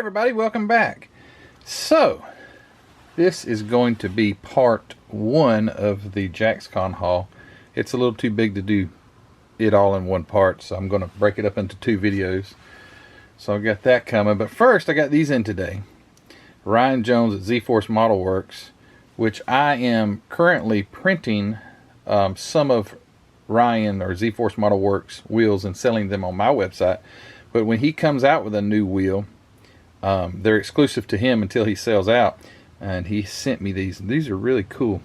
everybody, welcome back. So this is going to be part one of the JaxCon haul. It's a little too big to do it all in one part, so I'm going to break it up into two videos. So I got that coming, but first I got these in today. Ryan Jones at Z-Force Model Works, which I am currently printing some of Ryan or Z-Force Model Works wheels and selling them on my website. But when he comes out with a new wheel, they're exclusive to him until he sells out. And he sent me these. These are really cool.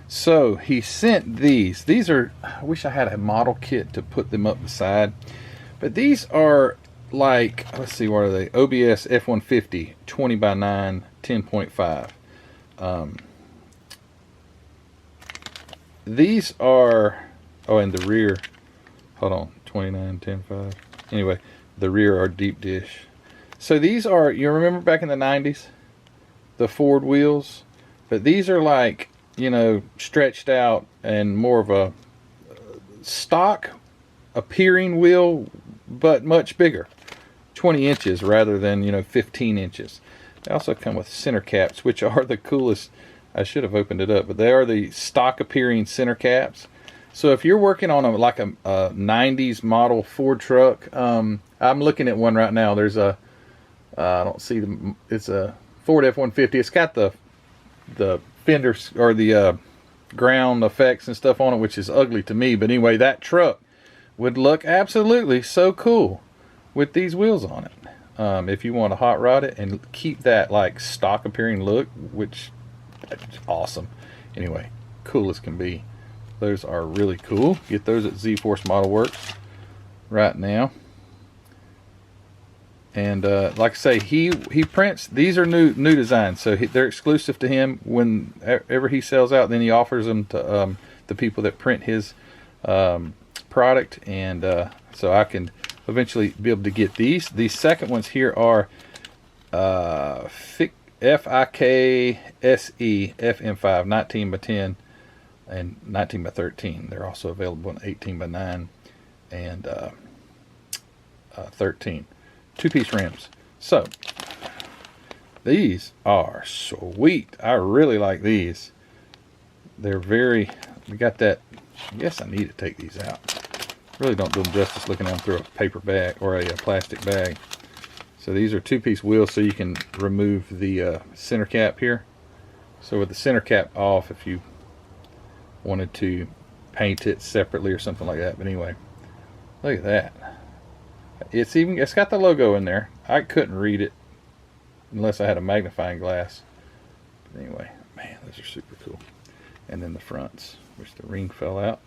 So he sent these. These are, I wish I had a model kit to put them up beside. But these are like, let's see, what are they? OBS F-150 20 by 9 10.5. These are, oh, and the rear, hold on, 29 10.5. Anyway, the rear are deep dish. So these are, you remember back in the 90s, the Ford wheels? But these are like, you know, stretched out and more of a stock appearing wheel, but much bigger. 20 inches rather than, you know, 15 inches. They also come with center caps, which are the coolest. I should have opened it up, but they are the stock appearing center caps. So if you're working on a 90s model Ford truck, I'm looking at one right now. There's a, I don't see the, it's a Ford F-150. It's got the fenders or the ground effects and stuff on it, which is ugly to me. But anyway, that truck would look absolutely so cool with these wheels on it. If you want to hot rod it and keep that like stock appearing look, which is awesome. Anyway, cool as can be. Those are really cool. Get those at Z-Force Model Works right now. And like I say, he prints. These are new designs, so they're exclusive to him. Whenever he sells out, then he offers them to the people that print his product, and so I can eventually be able to get these. These second ones here are FIK SE FM5 19 by 10 and 19 by 13. They're also available in 18 by 9 and 13. Two-piece rims. So these are sweet. I really like these. They're very, we got that. I guess I need to take these out. Really don't do them justice looking at them through a paper bag or a plastic bag. So these are two-piece wheels, so you can remove the center cap here. So with the center cap off, if you wanted to paint it separately or something like that. But anyway, look at that. It's got the logo in there. I couldn't read it unless I had a magnifying glass. But anyway, man, those are super cool. And then the fronts, which the ring fell out.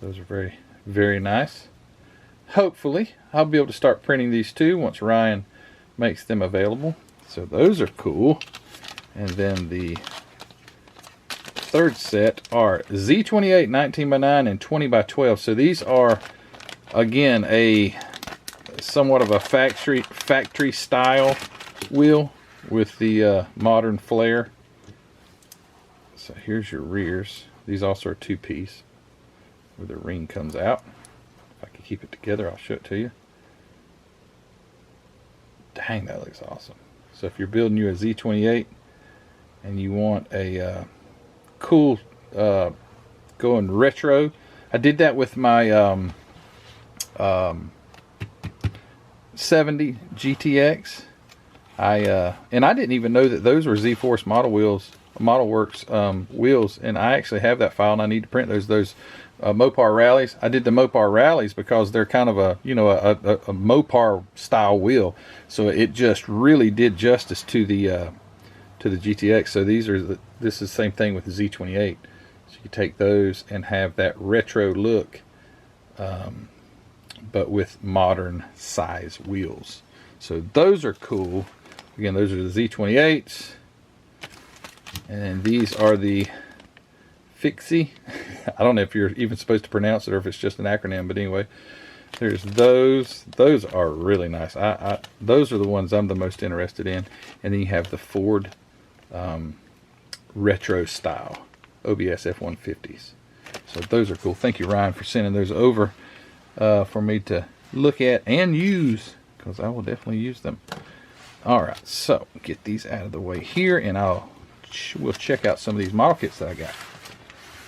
Those are very, very nice. Hopefully, I'll be able to start printing these too once Ryan makes them available. So those are cool. And then the third set are Z28 19 by 9 and 20 by 12. So these are, again, a somewhat of a factory style wheel with the modern flare. So here's your rears. These also are two-piece where the ring comes out. If I can keep it together, I'll show it to you. Dang, that looks awesome. So if you're building you a Z28 and you want a cool going retro, I did that with my 70 GTX. And I didn't even know that those were Z-Force Model Works wheels, and I actually have that file, and I need to print those Mopar rallies. I did the Mopar rallies because they're kind of a, you know, a Mopar style wheel, so it just really did justice to the GTX. So this is the same thing with the Z28. So you take those and have that retro look, but with modern size wheels. So those are cool. Again, those are the Z28s. And these are the Fixie. I don't know if you're even supposed to pronounce it or if it's just an acronym, but anyway, there's those. Those are really nice. Those are the ones I'm the most interested in. And then you have the Ford retro style OBS F-150s. So those are cool. Thank you, Ryan, for sending those over for me to look at and use, because I will definitely use them. All right, so get these out of the way here, and we'll check out some of these model kits that I got.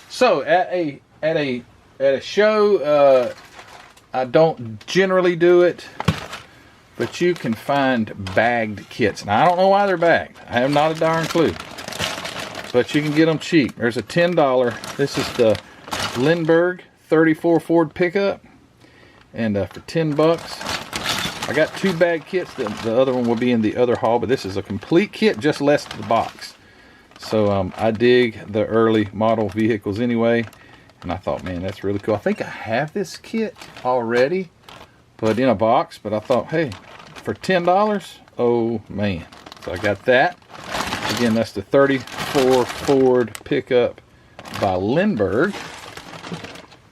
So at a show, I don't generally do it, but you can find bagged kits. Now I don't know why they're bagged. I have not a darn clue, but you can get them cheap. There's a $10. This is the Lindberg 34 Ford pickup, and for 10 bucks. I got 2 bag kits. The other one will be in the other haul, but this is a complete kit, just less the box. So I dig the early model vehicles anyway, and I thought, man, that's really cool. I think I have this kit already, put in a box, but I thought, hey, for $10, oh man. So I got that. Again, that's the 34 Ford pickup by Lindberg.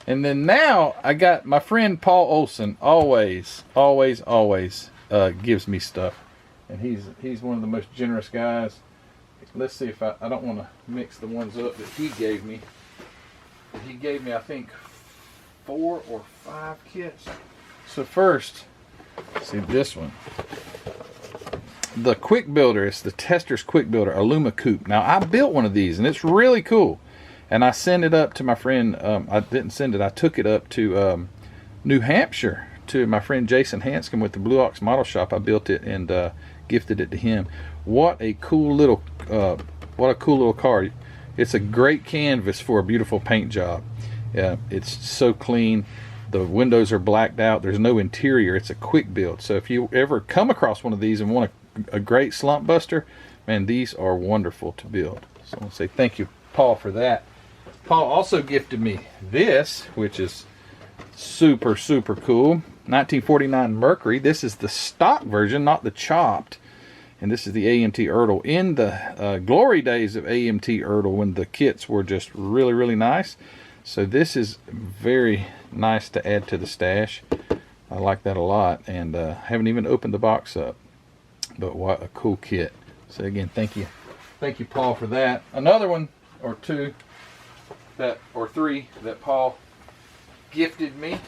And then now I got my friend Paul Olson. Always gives me stuff, and he's one of the most generous guys. Let's see if I don't want to mix the ones up that he gave me. He gave me, I think, 4 or 5 kits. So first, see this one, the Quick Builder. It's the Tester's Quick Builder Aluma Coupe. Now I built one of these, and it's really cool. And I sent it up to my friend, I didn't send it, I took it up to New Hampshire to my friend Jason Hanscom with the Blue Ox Model Shop. I built it and gifted it to him. What a cool little car. It's a great canvas for a beautiful paint job. It's so clean. The windows are blacked out. There's no interior. It's a quick build. So if you ever come across one of these and want a great slump buster, man, these are wonderful to build. So I want to say thank you, Paul, for that. Paul also gifted me this, which is super cool. 1949 Mercury. This is the stock version, not the chopped. And this is the AMT Earle in the glory days of AMT Earle, when the kits were just really nice. So this is very nice to add to the stash. I like that a lot, and haven't even opened the box up. But what a cool kit. So again, thank you Paul, for that. Another one or 2 or 3 that Paul gifted me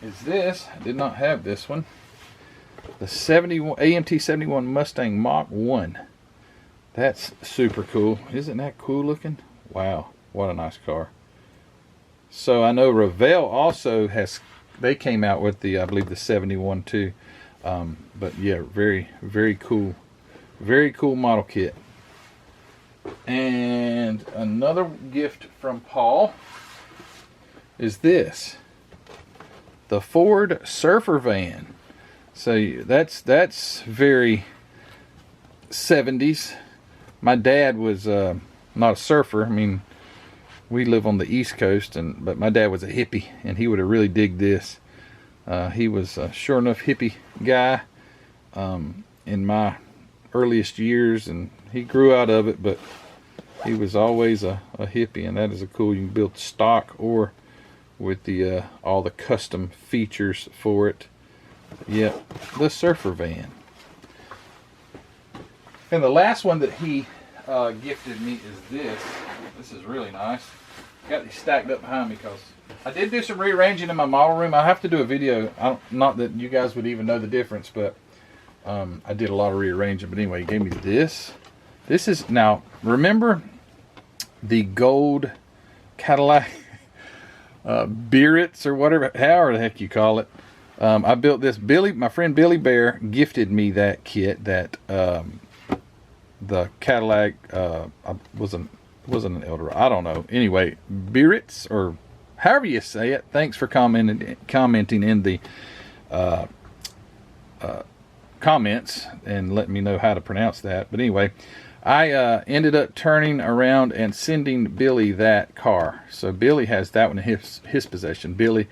is this. I did not have this one. The AMT 71 Mustang Mach 1. That's super cool. Isn't that cool looking? Wow, what a nice car. So I know Reveil also they came out with the, I believe, the 71 too. But yeah, very cool model kit. And another gift from Paul is this, the Ford Surfer van. So that's very 70s. My dad was not a surfer. I mean, we live on the East Coast, but my dad was a hippie, and he would have really digged this. He was a sure enough hippie guy in my earliest years, and he grew out of it, but he was always a hippie, and that is a cool. You can build stock or with the all the custom features for it. Yeah, the Surfer van. And the last one that he gifted me is this. This is really nice. Got these stacked up behind me because I did do some rearranging in my model room. I have to do a video. Not that you guys would even know the difference, but I did a lot of rearranging. But anyway, he gave me this. This is, now remember the gold Cadillac Bearcats or whatever, however the heck you call it. I built this. My friend Billy Bear gifted me that kit. That the Cadillac wasn't an Eldorado. I don't know. Anyway, Bearcats, or however you say it. Thanks for commenting in the comments and letting me know how to pronounce that. But anyway, I ended up turning around and sending Billy that car. So Billy has that one in his possession. Billy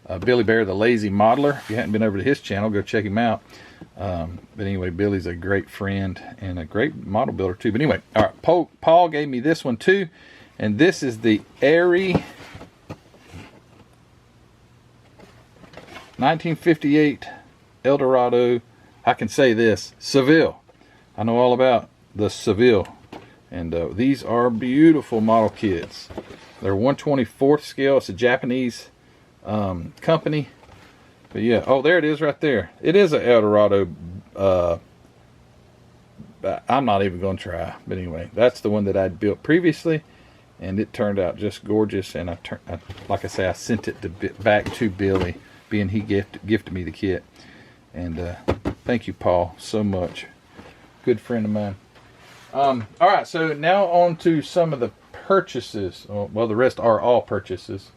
Bear, the Lazy Modeler. If you hadn't been over to his channel, go check him out. But anyway, Billy's a great friend and a great model builder too. But anyway, all right, Paul gave me this one too, and this is the Airy 1958 Eldorado. I can say this, Seville. I know all about the Seville, and these are beautiful model kits. They're 1/24th scale. It's a Japanese company. But yeah, oh, there it is right there. It is an Eldorado I'm not even going to try. But anyway, that's the one that I'd built previously, and it turned out just gorgeous. And like I say, I sent it back to Billy, being he gifted me the kit. And thank you, Paul, so much. Good friend of mine. All right, so now on to some of the purchases. Well, the rest are all purchases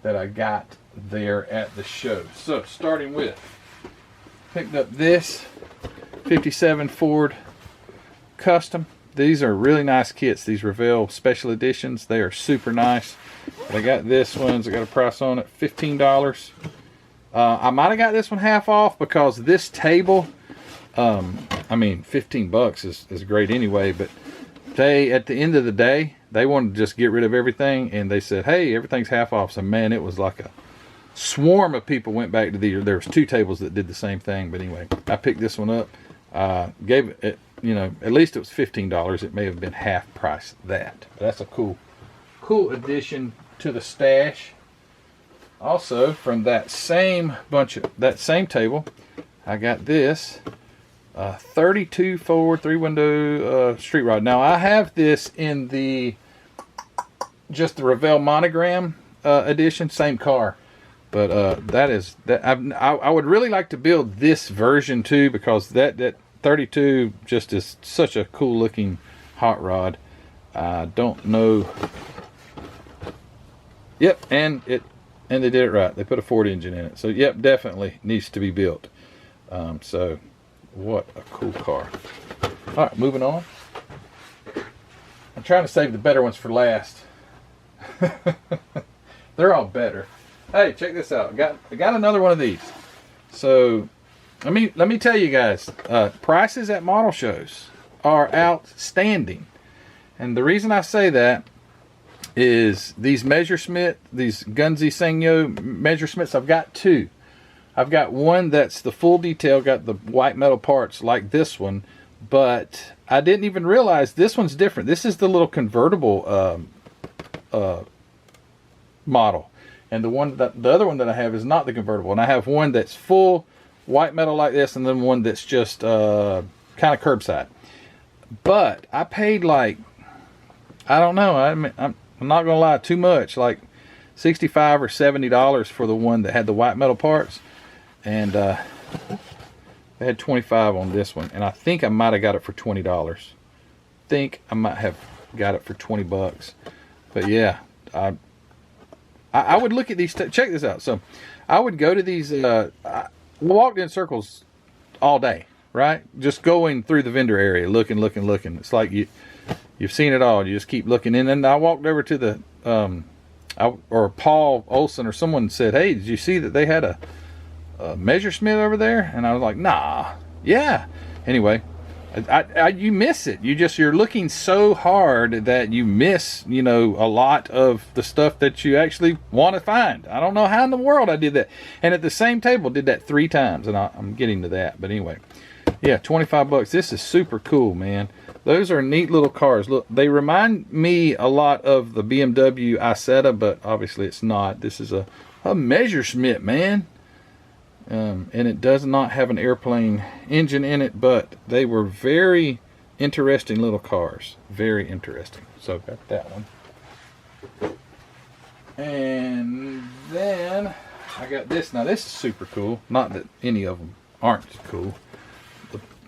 that I got there at the show. So starting with, picked up this 57 Ford Custom. These are really nice kits. These Reveil special editions. They are super nice. But I got this one. I got a price on it, $15. I might have got this one half off because this table, I mean, 15 bucks is great anyway, but they, at the end of the day, they wanted to just get rid of everything, and they said, hey, everything's half off. So man, it was like a swarm of people went back to there was 2 tables that did the same thing. But anyway, I picked this one up, gave it, you know, at least it was $15. It may have been half price that. But that's a cool addition to the stash. Also, from that same table, I got this 32 Ford 3-window street rod. Now I have this in just the Reveil monogram edition, same car, but I would really like to build this version too, because that 32 just is such a cool looking hot rod. I don't know. Yep, and they did it right. They put a Ford engine in it. So, yep, definitely needs to be built. So, what a cool car. All right, moving on. I'm trying to save the better ones for last. They're all better. Hey, check this out. I got another one of these. So, let me tell you guys, prices at model shows are outstanding. And the reason I say that is these Messerschmitt, these Gunzi Sangyo Messerschmitts, I've got 2. I've got one that's the full detail, got the white metal parts like this one, but I didn't even realize this one's different. This is the little convertible model, and the other one that I have is not the convertible. And I have one that's full white metal like this, and then one that's just kind of curbside. But I paid like, I don't know, I'm not gonna lie, too much, like $65 or $70 for the one that had the white metal parts, and they had $25 on this one, and I think I might have got it for $20. Think I might have got it for 20 bucks. But yeah, I would look at these. Check this out. So I would go to these. Walked in circles all day, right? Just going through the vendor area, looking. It's like you've seen it all. You just keep looking. And then I walked over to the or Paul Olson or someone said, hey, did you see that they had a Messerschmitt over there? And I was like, nah, yeah. Anyway, you miss it. You're looking so hard that you miss, a lot of the stuff that you actually want to find. I don't know how in the world I did that. And at the same table, did that 3 times, and I'm getting to that. But anyway, yeah, 25 bucks. This is super cool, man. Those are neat little cars. Look, they remind me a lot of the BMW Isetta, but obviously it's not. This is a Messerschmitt, man. And it does not have an airplane engine in it, but they were very interesting little cars. Very interesting. So got that one. And then I got this. Now this is super cool. Not that any of them aren't cool.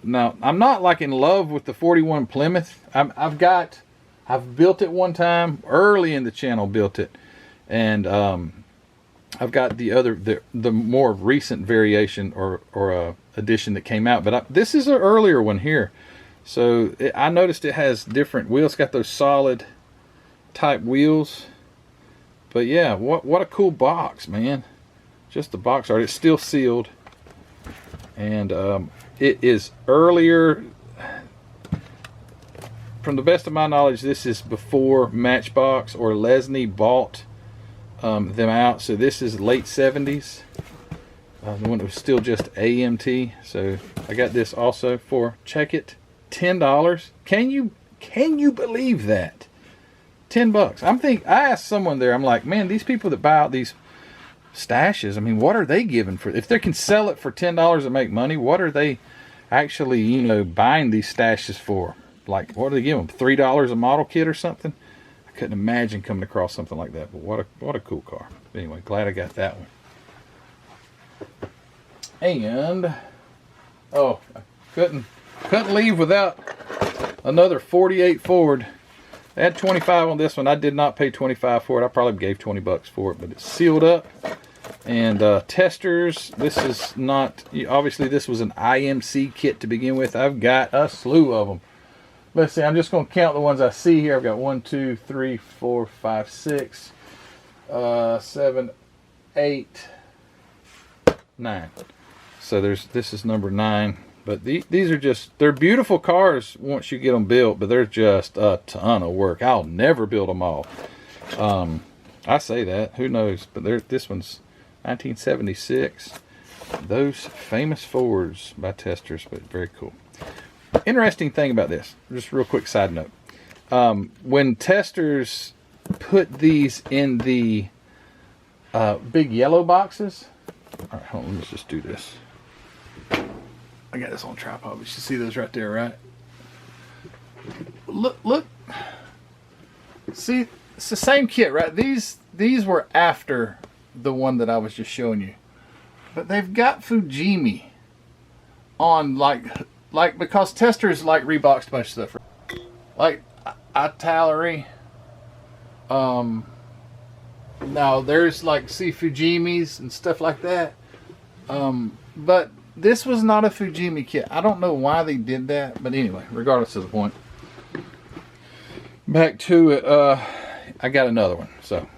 Now I'm not like in love with the 41 Plymouth. I've built it one time early in the channel. Built it, and I've got the more recent variation or edition that came out, but this is an earlier one here. So I noticed it has different wheels. It's got those solid type wheels. But yeah, what a cool box, man! Just the box art. It's still sealed, and it is earlier. From the best of my knowledge, this is before Matchbox or Lesney bought them out. So this is late 70s. The one that was still just AMT. So I got this also for, check it, $10. Can you believe that? 10 bucks. I asked someone there, I'm like, man, these people that buy out these stashes, I mean, what are they giving for, if they can sell it for $10 and make money, what are they actually, you know, buying these stashes for, like, what do they give them, $3 a model kit or something? I couldn't imagine coming across something like that, but what a cool car. Anyway, glad I got that one. And oh, I couldn't leave without another 48 Ford. I had 25 on this one. I did not pay 25 for it. I probably gave 20 bucks for it, but it's sealed up. And testers, this is not, obviously this was an IMC kit to begin with. I've got a slew of them. Let's see, I'm just going to count the ones I see here. I've got 1, 2, 3, 4, 5, 6, 7, 8, 9. So this is number 9. But these are just, they're beautiful cars once you get them built, but they're just a ton of work. I'll never build them all. I say that, who knows? But this one's 1976. Those famous Fords by testers, but very cool. Interesting thing about this, just a real quick side note. When testers put these in the big yellow boxes, all right, hold on, let's just do this. I got this on tripod. We should see those right there, right? Look. See, it's the same kit, right? These were after the one that I was just showing you, but they've got Fujimi on, like because testers like reboxed a bunch of stuff, right? Like Italeri. Now there's like Fujimi's and stuff like that. But this was not a Fujimi kit. I don't know why they did that, but anyway, regardless of the point. Back to it, I got another one. So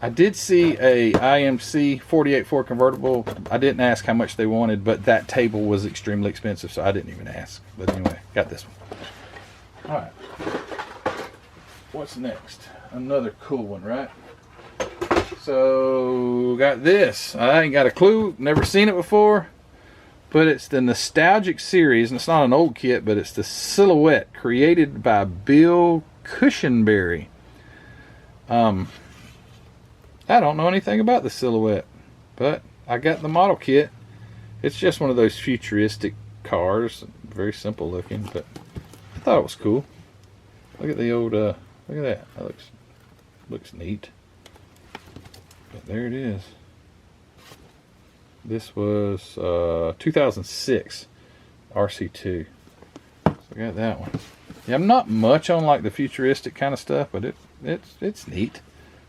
I did see a IMC 48 Ford convertible. I didn't ask how much they wanted, but that table was extremely expensive, so I didn't even ask. But anyway, got this one. All right. What's next? Another cool one, right? So got this. I ain't got a clue, never seen it before, but it's the Nostalgic series, and it's not an old kit, but it's the Silhouette created by Bill Cushenberry. I don't know anything about the Silhouette, but I got the model kit. It's just one of those futuristic cars, very simple looking, but I thought it was cool. Look at the old look at that. That looks neat. But there it is. This was 2006 RC2. So I got that one. Yeah, I'm not much on like the futuristic kind of stuff, but it's neat.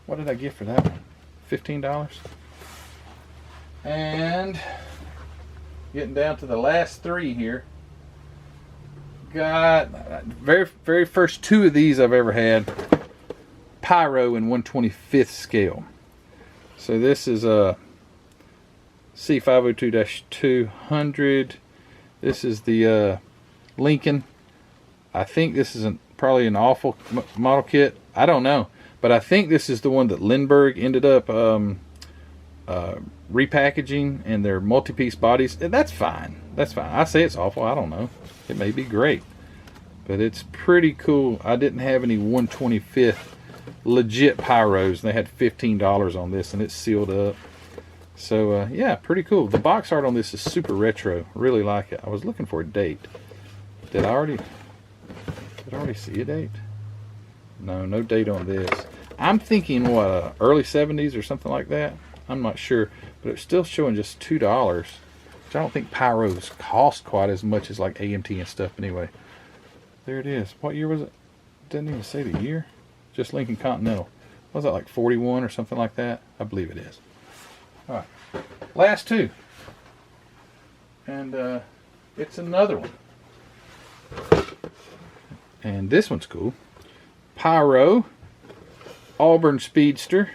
What did I get for that one? $15. And getting down to the last 3 here. Got very first 2 of these I've ever had. Pyro in 1/25th scale. So this is a C502-200. This is the Lincoln. I think this is probably an awful model kit. I don't know, but I think this is the one that Lindberg ended up repackaging in their multi-piece bodies. That's fine. That's fine. I say it's awful. I don't know. It may be great, but it's pretty cool. I didn't have any 1/25th legit pyros. They had $15 on this, and it's sealed up. So yeah, pretty cool. The box art on this is super retro. Really like it. I was looking for a date. Did I already see a date? No date on this. I'm thinking what, early 70s or something like that. I'm not sure, but it's still showing just $2, which I don't think pyros cost quite as much as like AMT and stuff. Anyway, there it is. What year was it? Didn't even say the year. Just Lincoln Continental. Was that like 41 or something like that? I believe it is. All right, last 2, and it's another one, and this one's cool. Pyro Auburn Speedster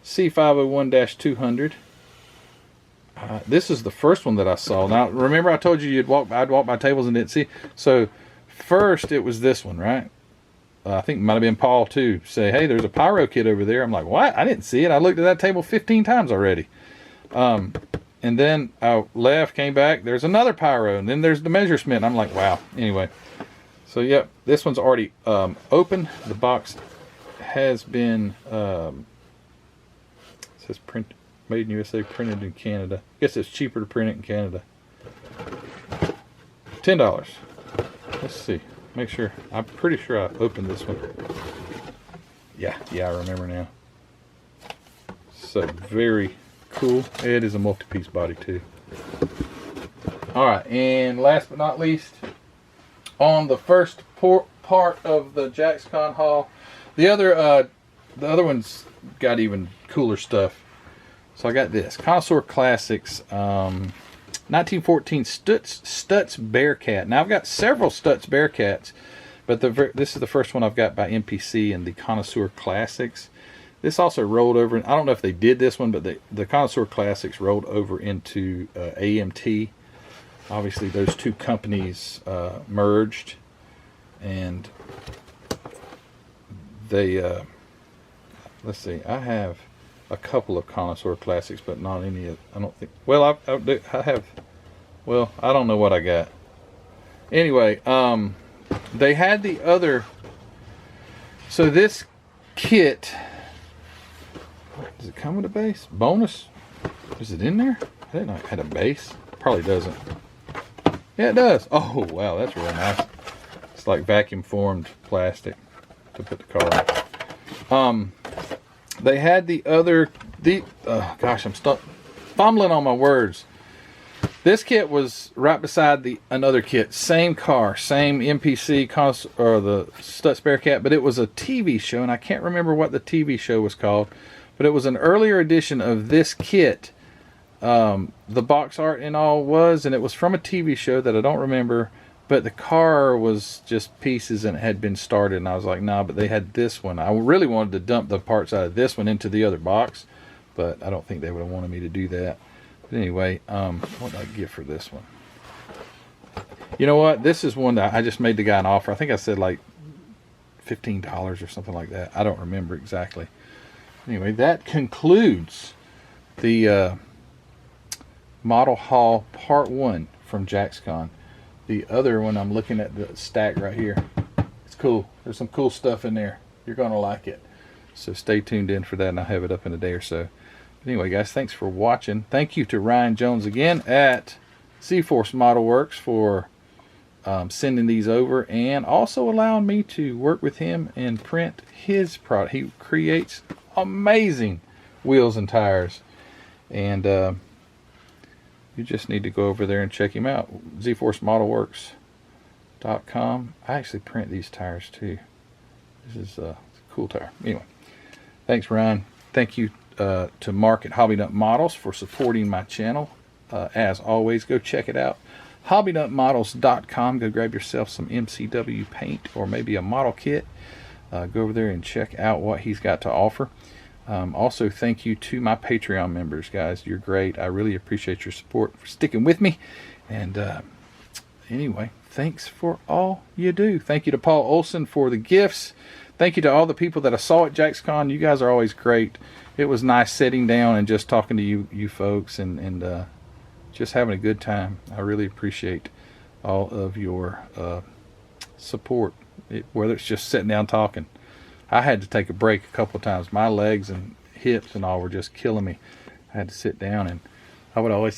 C501-200. This is the first one that I saw. Now remember I told you I'd walk by tables and didn't see. So first it was this one, right? I think it might have been Paul too. Say, hey, there's a pyro kit over there. I'm like, what? I didn't see it. I looked at that table 15 times already. And then I left, came back. There's another pyro, and then there's the Messerschmitt. I'm like, wow. Anyway, so yep, this one's already open. The box has been it says made in USA, printed in Canada. I guess it's cheaper to print it in Canada. $10. Let's see. Make sure. I'm pretty sure I opened this one. Yeah, I remember now. So very cool. It is a multi-piece body too. All right, and last but not least, on the first part of the JaxCon haul, the other one's got even cooler stuff. So I got this Connoisseur Classics 1914 Stutz Bearcat. Now I've got several Stutz Bearcats, but this is the first one I've got by MPC in the Connoisseur Classics. This also rolled over, I don't know if they did this one, but the Connoisseur Classics rolled over into AMT. Obviously those two companies merged, and they let's see, I have a couple of Connoisseur Classics, but not any of, I don't think, well, I have, well, I don't know what I got. Anyway, they had the other, so this kit, does it come with a base? Bonus? Is it in there? I didn't know it had a base. Probably doesn't. Yeah, it does. Oh, wow, that's really nice. It's like vacuum formed plastic to put the car in. They had the other, gosh, I'm stuck fumbling on my words. This kit was right beside another kit, same car, same MPC or the Stutz Bearcat, but it was a TV show, and I can't remember what the TV show was called, but it was an earlier edition of this kit. The box art and all was, and it was from a TV show that I don't remember, but the car was just pieces and it had been started, and I was like, nah, but they had this one. I really wanted to dump the parts out of this one into the other box, but I don't think they would have wanted me to do that. But anyway, what did I get for this one? You know what? This is one that I just made the guy an offer. I think I said like $15 or something like that. I don't remember exactly. Anyway, that concludes the Model Haul Part 1 from JaxCon. The other one, I'm looking at the stack right here. It's cool. There's some cool stuff in there. You're going to like it. So stay tuned in for that, and I'll have it up in a day or so. But anyway, guys, thanks for watching. Thank you to Ryan Jones again at C-Force Model Works for sending these over, and also allowing me to work with him and print his product. He creates amazing wheels and tires, and you just need to go over there and check him out. zforcemodelworks.com. I actually print these tires too. This is a cool tire. Anyway, thanks, Ryan. Thank you to Mark at Hobby Nut Models for supporting my channel. As always, go check it out. HobbyNutModels.com. Go grab yourself some MCW paint or maybe a model kit. Go over there and check out what he's got to offer. Also, thank you to my Patreon members, guys. You're great. I really appreciate your support for sticking with me. And anyway, thanks for all you do. Thank you to Paul Olson for the gifts. Thank you to all the people that I saw at JaxCon. You guys are always great. It was nice sitting down and just talking to you folks and just having a good time. I really appreciate all of your support, whether it's just sitting down talking. I had to take a break a couple of times. My legs and hips and all were just killing me. I had to sit down, and I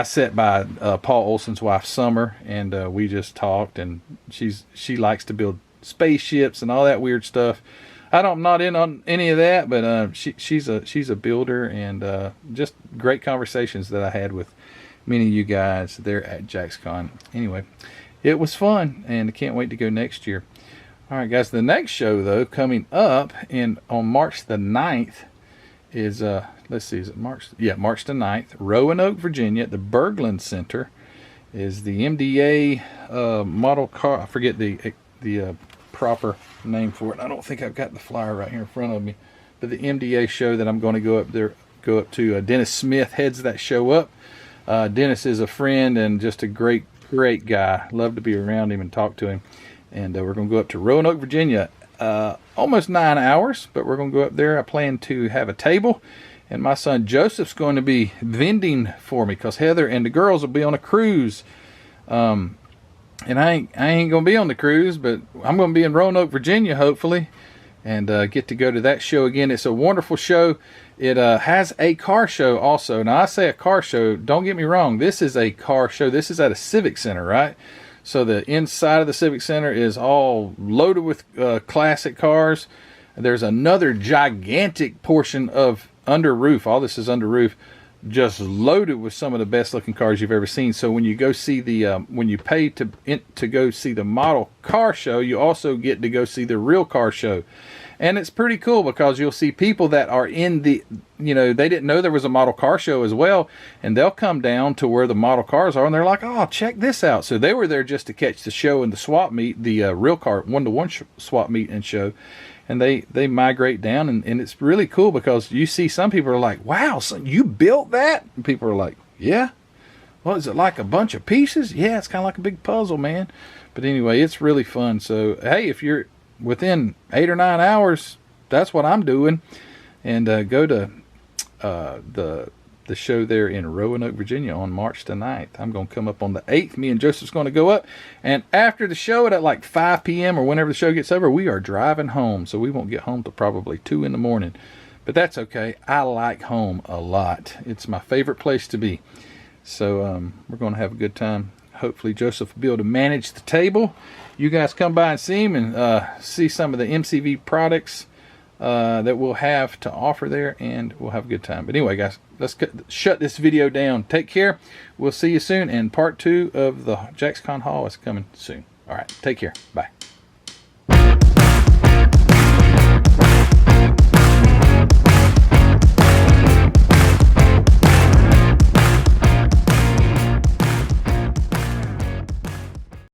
sat by Paul Olson's wife Summer, and we just talked, and she likes to build spaceships and all that weird stuff. I'm not in on any of that, but she's a builder, and just great conversations that I had with many of you guys there at JaxCon. Anyway, it was fun, and I can't wait to go next year. All right, guys, the next show, though, coming up on March the 9th is, let's see, is it March? Yeah, March the 9th, Roanoke, Virginia, at the Berglund Center, is the MDA model car. I forget the proper name for it. I don't think I've got the flyer right here in front of me, but the MDA show that I'm going to go up to. Dennis Smith heads that show up. Dennis is a friend and just a great guy. Love to be around him and talk to him. And we're going to go up to Roanoke, Virginia, almost 9 hours, but we're going to go up there. I plan to have a table, and my son Joseph's going to be vending for me, because Heather and the girls will be on a cruise. And I ain't going to be on the cruise, but I'm going to be in Roanoke, Virginia, hopefully. and get to go to that show again. It's a wonderful show. It has a car show also. Now I say a car show, don't get me wrong, this is a car show. This is at a Civic Center, right? So the inside of the Civic Center is all loaded with classic cars. There's another gigantic portion of under roof, all this is under roof, just loaded with some of the best looking cars you've ever seen. So when you go see the when you pay to go see the model car show, you also get to go see the real car show. And it's pretty cool because you'll see people that are in the, you know, they didn't know there was a model car show as well, and they'll come down to where the model cars are, and they're like, oh, check this out. So they were there just to catch the show and the swap meet, the real car one-to-one swap meet and show. And they migrate down, and it's really cool because you see some people are like, wow, so you built that? And people are like, yeah. Well, is it like a bunch of pieces? Yeah, it's kind of like a big puzzle, man. But anyway, it's really fun. So, hey, if you're within 8 or 9 hours, that's what I'm doing. And go to the show there in Roanoke, Virginia on March the 9th. I'm going to come up on the 8th. Me and Joseph's going to go up. And after the show at like 5 p.m. or whenever the show gets over, we are driving home. So we won't get home till probably 2 in the morning. But that's okay. I like home a lot. It's my favorite place to be. So we're going to have a good time. Hopefully Joseph will be able to manage the table. You guys come by and see him and see some of the MCV products that we'll have to offer there, and we'll have a good time. But anyway, guys, let's shut this video down. Take care. We'll see you soon, and part 2 of the JaxCon haul is coming soon. All right, take care. Bye.